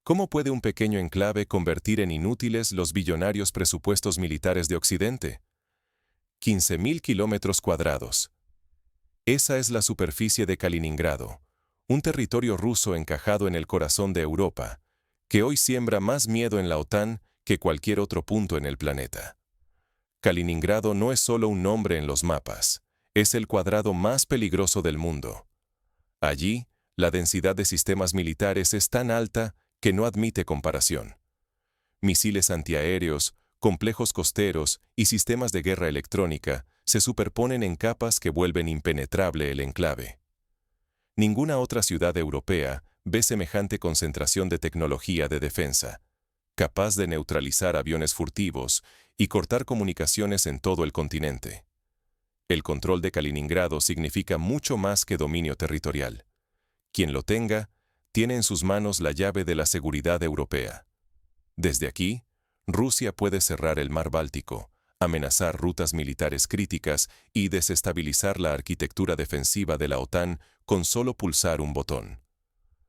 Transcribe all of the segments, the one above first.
¿Cómo puede un pequeño enclave convertir en inútiles los billonarios presupuestos militares de Occidente? 15.000 kilómetros cuadrados. Esa es la superficie de Kaliningrado, un territorio ruso encajado en el corazón de Europa, que hoy siembra más miedo en la OTAN que cualquier otro punto en el planeta. Kaliningrado no es solo un nombre en los mapas, es el cuadrado más peligroso del mundo. Allí, la densidad de sistemas militares es tan alta que no admite comparación. Misiles antiaéreos, complejos costeros y sistemas de guerra electrónica se superponen en capas que vuelven impenetrable el enclave. Ninguna otra ciudad europea ve semejante concentración de tecnología de defensa, capaz de neutralizar aviones furtivos y cortar comunicaciones en todo el continente. El control de Kaliningrado significa mucho más que dominio territorial. Quien lo tenga, tiene en sus manos la llave de la seguridad europea. Desde aquí, Rusia puede cerrar el mar Báltico, amenazar rutas militares críticas y desestabilizar la arquitectura defensiva de la OTAN con solo pulsar un botón.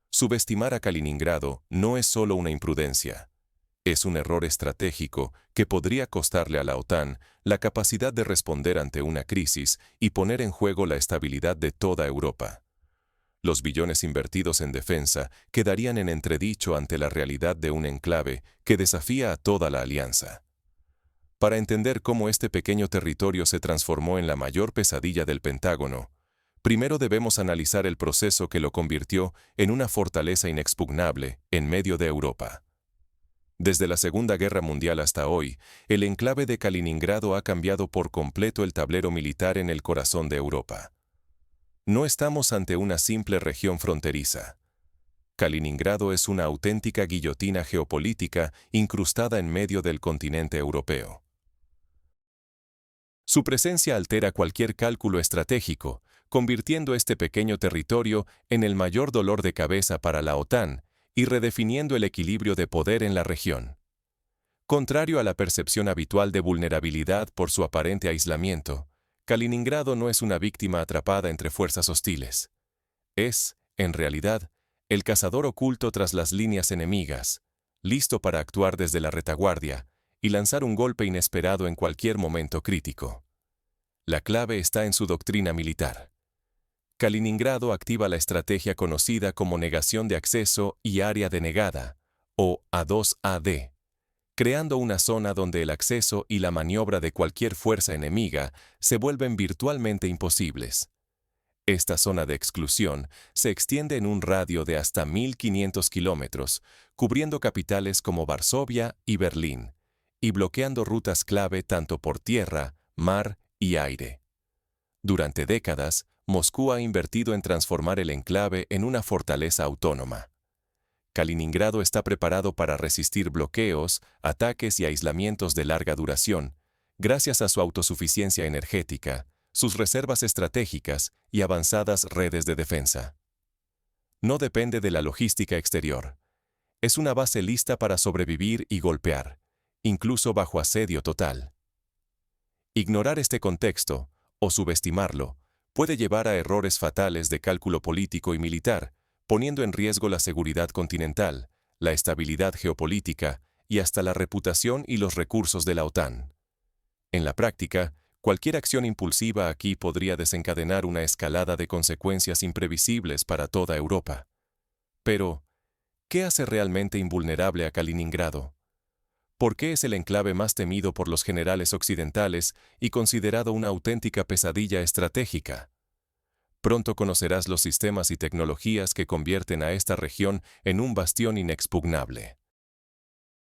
Subestimar a Kaliningrado no es solo una imprudencia. Es un error estratégico que podría costarle a la OTAN la capacidad de responder ante una crisis y poner en juego la estabilidad de toda Europa. Los billones invertidos en defensa quedarían en entredicho ante la realidad de un enclave que desafía a toda la alianza. Para entender cómo este pequeño territorio se transformó en la mayor pesadilla del Pentágono, primero debemos analizar el proceso que lo convirtió en una fortaleza inexpugnable en medio de Europa. Desde la Segunda Guerra Mundial hasta hoy, el enclave de Kaliningrado ha cambiado por completo el tablero militar en el corazón de Europa. No estamos ante una simple región fronteriza. Kaliningrado es una auténtica guillotina geopolítica incrustada en medio del continente europeo. Su presencia altera cualquier cálculo estratégico, convirtiendo este pequeño territorio en el mayor dolor de cabeza para la OTAN y redefiniendo el equilibrio de poder en la región. Contrario a la percepción habitual de vulnerabilidad por su aparente aislamiento, Kaliningrado no es una víctima atrapada entre fuerzas hostiles. Es, en realidad, el cazador oculto tras las líneas enemigas, listo para actuar desde la retaguardia y lanzar un golpe inesperado en cualquier momento crítico. La clave está en su doctrina militar. Kaliningrado activa la estrategia conocida como negación de acceso y área denegada, o A2AD, creando una zona donde el acceso y la maniobra de cualquier fuerza enemiga se vuelven virtualmente imposibles. Esta zona de exclusión se extiende en un radio de hasta 1.500 kilómetros, cubriendo capitales como Varsovia y Berlín, y bloqueando rutas clave tanto por tierra, mar y aire. Durante décadas, Moscú ha invertido en transformar el enclave en una fortaleza autónoma. Kaliningrado está preparado para resistir bloqueos, ataques y aislamientos de larga duración, gracias a su autosuficiencia energética, sus reservas estratégicas y avanzadas redes de defensa. No depende de la logística exterior. Es una base lista para sobrevivir y golpear, incluso bajo asedio total. Ignorar este contexto, o subestimarlo, puede llevar a errores fatales de cálculo político y militar, poniendo en riesgo la seguridad continental, la estabilidad geopolítica y hasta la reputación y los recursos de la OTAN. En la práctica, cualquier acción impulsiva aquí podría desencadenar una escalada de consecuencias imprevisibles para toda Europa. Pero, ¿qué hace realmente invulnerable a Kaliningrado? ¿Por qué es el enclave más temido por los generales occidentales y considerado una auténtica pesadilla estratégica? Pronto conocerás los sistemas y tecnologías que convierten a esta región en un bastión inexpugnable.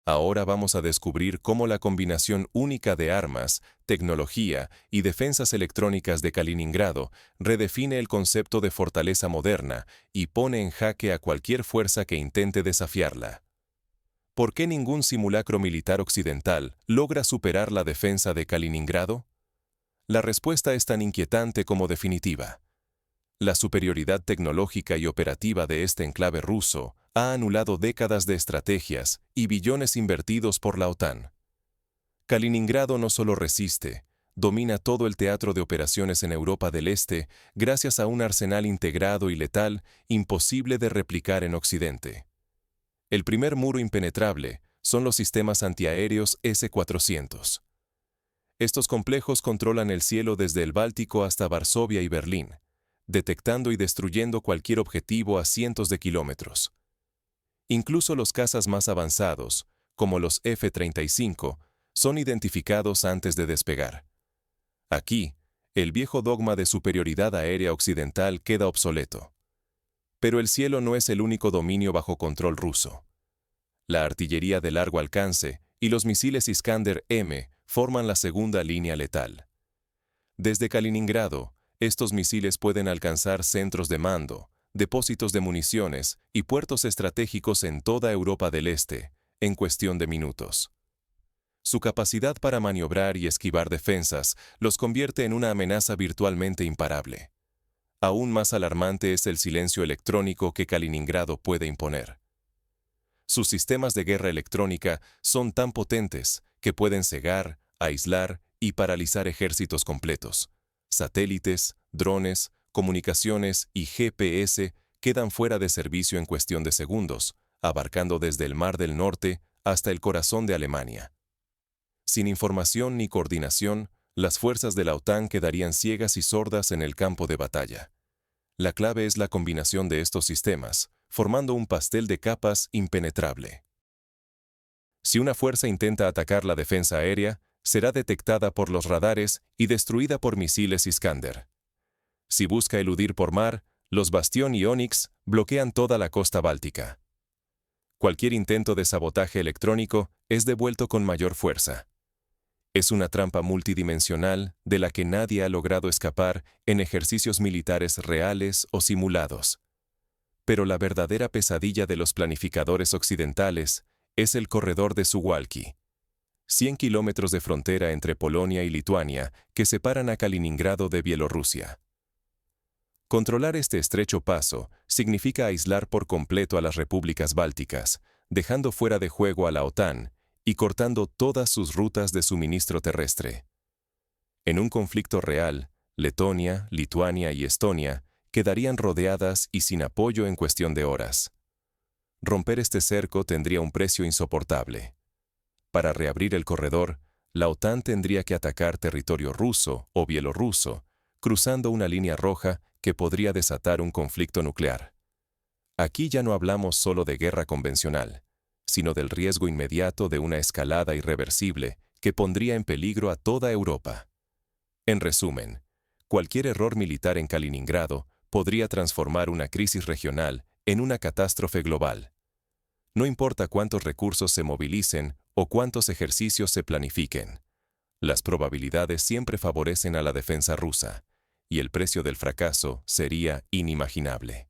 Ahora vamos a descubrir cómo la combinación única de armas, tecnología y defensas electrónicas de Kaliningrado redefine el concepto de fortaleza moderna y pone en jaque a cualquier fuerza que intente desafiarla. ¿Por qué ningún simulacro militar occidental logra superar la defensa de Kaliningrado? La respuesta es tan inquietante como definitiva. La superioridad tecnológica y operativa de este enclave ruso ha anulado décadas de estrategias y billones invertidos por la OTAN. Kaliningrado no solo resiste, domina todo el teatro de operaciones en Europa del Este gracias a un arsenal integrado y letal imposible de replicar en Occidente. El primer muro impenetrable son los sistemas antiaéreos S-400. Estos complejos controlan el cielo desde el Báltico hasta Varsovia y Berlín, detectando y destruyendo cualquier objetivo a cientos de kilómetros. Incluso los cazas más avanzados, como los F-35, son identificados antes de despegar. Aquí, el viejo dogma de superioridad aérea occidental queda obsoleto. Pero el cielo no es el único dominio bajo control ruso. La artillería de largo alcance y los misiles Iskander-M forman la segunda línea letal. Desde Kaliningrado, estos misiles pueden alcanzar centros de mando, depósitos de municiones y puertos estratégicos en toda Europa del Este, en cuestión de minutos. Su capacidad para maniobrar y esquivar defensas los convierte en una amenaza virtualmente imparable. Aún más alarmante es el silencio electrónico que Kaliningrado puede imponer. Sus sistemas de guerra electrónica son tan potentes que pueden cegar, aislar y paralizar ejércitos completos. Satélites, drones, comunicaciones y GPS quedan fuera de servicio en cuestión de segundos, abarcando desde el Mar del Norte hasta el corazón de Alemania. Sin información ni coordinación, las fuerzas de la OTAN quedarían ciegas y sordas en el campo de batalla. La clave es la combinación de estos sistemas, formando un pastel de capas impenetrable. Si una fuerza intenta atacar la defensa aérea, será detectada por los radares y destruida por misiles Iskander. Si busca eludir por mar, los Bastión y Onix bloquean toda la costa báltica. Cualquier intento de sabotaje electrónico es devuelto con mayor fuerza. Es una trampa multidimensional de la que nadie ha logrado escapar en ejercicios militares reales o simulados. Pero la verdadera pesadilla de los planificadores occidentales es el corredor de Suwałki. 100 kilómetros de frontera entre Polonia y Lituania que separan a Kaliningrado de Bielorrusia. Controlar este estrecho paso significa aislar por completo a las repúblicas bálticas, dejando fuera de juego a la OTAN y cortando todas sus rutas de suministro terrestre. En un conflicto real, Letonia, Lituania y Estonia quedarían rodeadas y sin apoyo en cuestión de horas. Romper este cerco tendría un precio insoportable. Para reabrir el corredor, la OTAN tendría que atacar territorio ruso o bielorruso, cruzando una línea roja que podría desatar un conflicto nuclear. Aquí ya no hablamos solo de guerra convencional, sino del riesgo inmediato de una escalada irreversible que pondría en peligro a toda Europa. En resumen, cualquier error militar en Kaliningrado podría transformar una crisis regional en una catástrofe global. No importa cuántos recursos se movilicen o cuántos ejercicios se planifiquen, las probabilidades siempre favorecen a la defensa rusa, y el precio del fracaso sería inimaginable.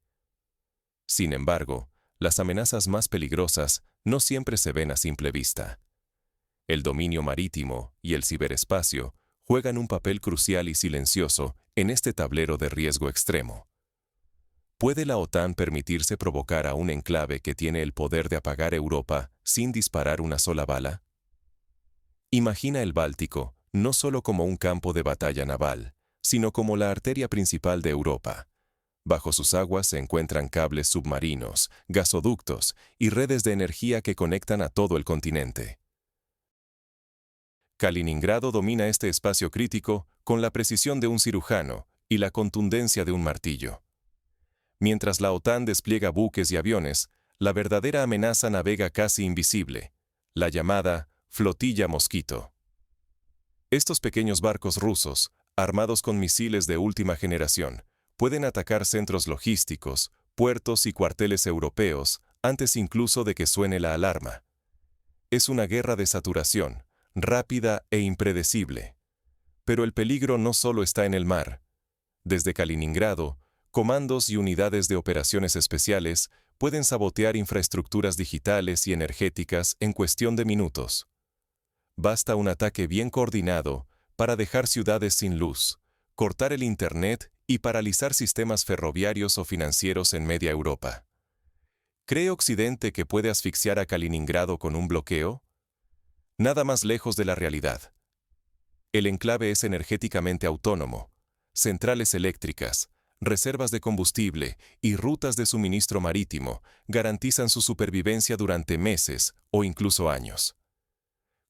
Sin embargo, las amenazas más peligrosas no siempre se ven a simple vista. El dominio marítimo y el ciberespacio juegan un papel crucial y silencioso en este tablero de riesgo extremo. ¿Puede la OTAN permitirse provocar a un enclave que tiene el poder de apagar Europa sin disparar una sola bala? Imagina el Báltico no solo como un campo de batalla naval, sino como la arteria principal de Europa. Bajo sus aguas se encuentran cables submarinos, gasoductos y redes de energía que conectan a todo el continente. Kaliningrado domina este espacio crítico con la precisión de un cirujano y la contundencia de un martillo. Mientras la OTAN despliega buques y aviones, la verdadera amenaza navega casi invisible, la llamada flotilla Mosquito. Estos pequeños barcos rusos, armados con misiles de última generación, pueden atacar centros logísticos, puertos y cuarteles europeos antes incluso de que suene la alarma. Es una guerra de saturación, rápida e impredecible. Pero el peligro no solo está en el mar. Desde Kaliningrado, comandos y unidades de operaciones especiales pueden sabotear infraestructuras digitales y energéticas en cuestión de minutos. Basta un ataque bien coordinado para dejar ciudades sin luz, cortar el Internet y paralizar sistemas ferroviarios o financieros en media Europa. ¿Cree Occidente que puede asfixiar a Kaliningrado con un bloqueo? Nada más lejos de la realidad. El enclave es energéticamente autónomo. Centrales eléctricas, reservas de combustible y rutas de suministro marítimo garantizan su supervivencia durante meses o incluso años.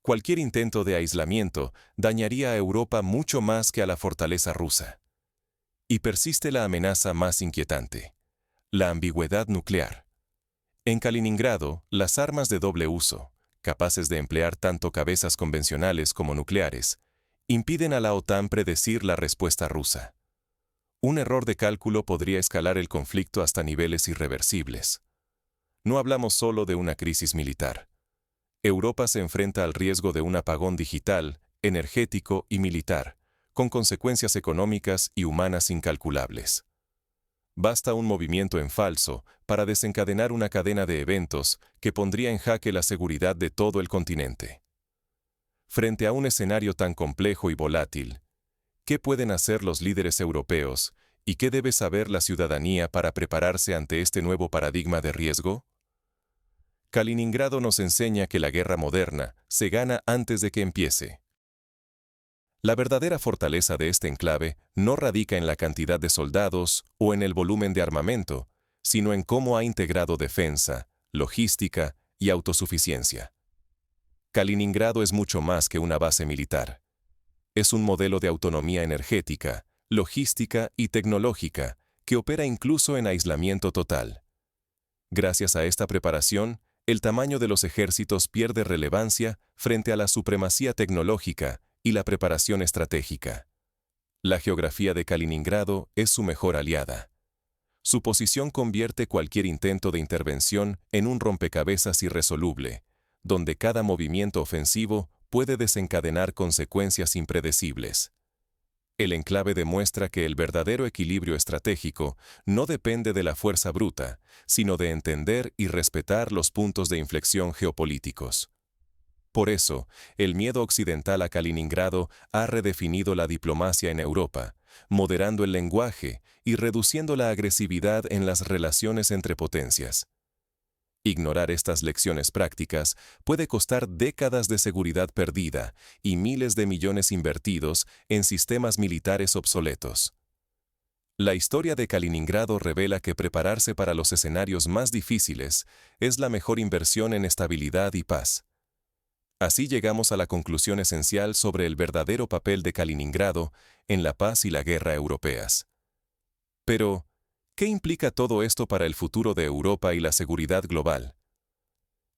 Cualquier intento de aislamiento dañaría a Europa mucho más que a la fortaleza rusa. Y persiste la amenaza más inquietante: la ambigüedad nuclear. En Kaliningrado, las armas de doble uso, capaces de emplear tanto cabezas convencionales como nucleares, impiden a la OTAN predecir la respuesta rusa. Un error de cálculo podría escalar el conflicto hasta niveles irreversibles. No hablamos solo de una crisis militar. Europa se enfrenta al riesgo de un apagón digital, energético y militar, con consecuencias económicas y humanas incalculables. Basta un movimiento en falso para desencadenar una cadena de eventos que pondría en jaque la seguridad de todo el continente. Frente a un escenario tan complejo y volátil, ¿qué pueden hacer los líderes europeos y qué debe saber la ciudadanía para prepararse ante este nuevo paradigma de riesgo? Kaliningrado nos enseña que la guerra moderna se gana antes de que empiece. La verdadera fortaleza de este enclave no radica en la cantidad de soldados o en el volumen de armamento, sino en cómo ha integrado defensa, logística y autosuficiencia. Kaliningrado es mucho más que una base militar. Es un modelo de autonomía energética, logística y tecnológica que opera incluso en aislamiento total. Gracias a esta preparación, el tamaño de los ejércitos pierde relevancia frente a la supremacía tecnológica y la preparación estratégica. La geografía de Kaliningrado es su mejor aliada. Su posición convierte cualquier intento de intervención en un rompecabezas irresoluble, donde cada movimiento ofensivo puede desencadenar consecuencias impredecibles. El enclave demuestra que el verdadero equilibrio estratégico no depende de la fuerza bruta, sino de entender y respetar los puntos de inflexión geopolíticos. Por eso, el miedo occidental a Kaliningrado ha redefinido la diplomacia en Europa, moderando el lenguaje y reduciendo la agresividad en las relaciones entre potencias. Ignorar estas lecciones prácticas puede costar décadas de seguridad perdida y miles de millones invertidos en sistemas militares obsoletos. La historia de Kaliningrado revela que prepararse para los escenarios más difíciles es la mejor inversión en estabilidad y paz. Así llegamos a la conclusión esencial sobre el verdadero papel de Kaliningrado en la paz y la guerra europeas. Pero, ¿qué implica todo esto para el futuro de Europa y la seguridad global?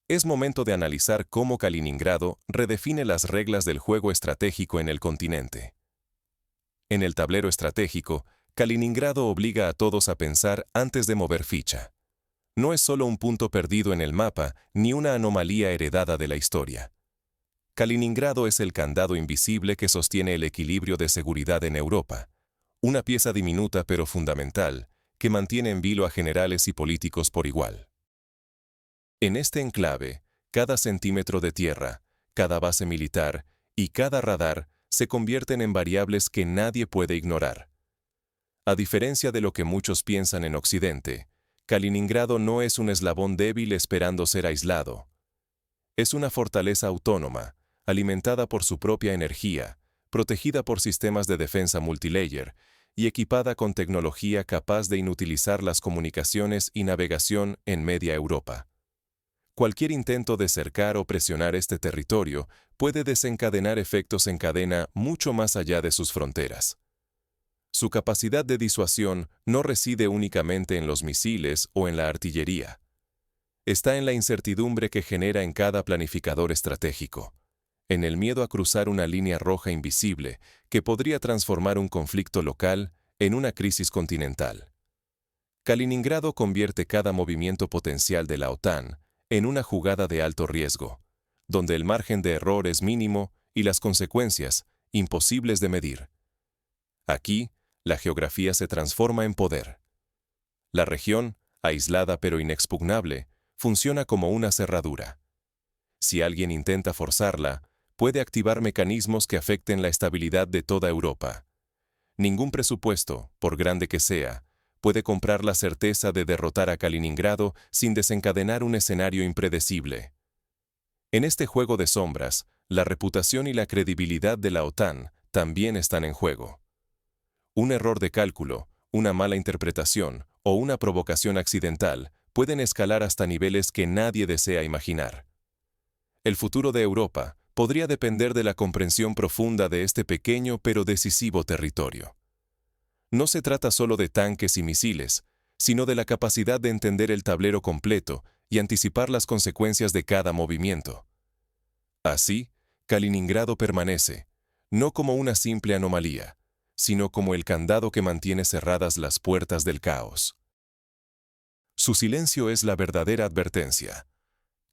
Es momento de analizar cómo Kaliningrado redefine las reglas del juego estratégico en el continente. En el tablero estratégico, Kaliningrado obliga a todos a pensar antes de mover ficha. No es solo un punto perdido en el mapa ni una anomalía heredada de la historia. Kaliningrado es el candado invisible que sostiene el equilibrio de seguridad en Europa, una pieza diminuta pero fundamental, que mantiene en vilo a generales y políticos por igual. En este enclave, cada centímetro de tierra, cada base militar y cada radar se convierten en variables que nadie puede ignorar. A diferencia de lo que muchos piensan en Occidente, Kaliningrado no es un eslabón débil esperando ser aislado. Es una fortaleza autónoma, alimentada por su propia energía, protegida por sistemas de defensa multilayer y equipada con tecnología capaz de inutilizar las comunicaciones y navegación en media Europa. Cualquier intento de cercar o presionar este territorio puede desencadenar efectos en cadena mucho más allá de sus fronteras. Su capacidad de disuasión no reside únicamente en los misiles o en la artillería. Está en la incertidumbre que genera en cada planificador estratégico, en el miedo a cruzar una línea roja invisible que podría transformar un conflicto local en una crisis continental. Kaliningrado convierte cada movimiento potencial de la OTAN en una jugada de alto riesgo, donde el margen de error es mínimo y las consecuencias imposibles de medir. Aquí, la geografía se transforma en poder. La región, aislada pero inexpugnable, funciona como una cerradura. Si alguien intenta forzarla, puede activar mecanismos que afecten la estabilidad de toda Europa. Ningún presupuesto, por grande que sea, puede comprar la certeza de derrotar a Kaliningrado sin desencadenar un escenario impredecible. En este juego de sombras, la reputación y la credibilidad de la OTAN también están en juego. Un error de cálculo, una mala interpretación o una provocación accidental pueden escalar hasta niveles que nadie desea imaginar. El futuro de Europa podría depender de la comprensión profunda de este pequeño pero decisivo territorio. No se trata solo de tanques y misiles, sino de la capacidad de entender el tablero completo y anticipar las consecuencias de cada movimiento. Así, Kaliningrado permanece, no como una simple anomalía, sino como el candado que mantiene cerradas las puertas del caos. Su silencio es la verdadera advertencia.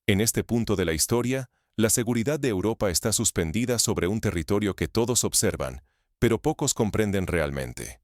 En este punto de la historia, la seguridad de Europa está suspendida sobre un territorio que todos observan, pero pocos comprenden realmente.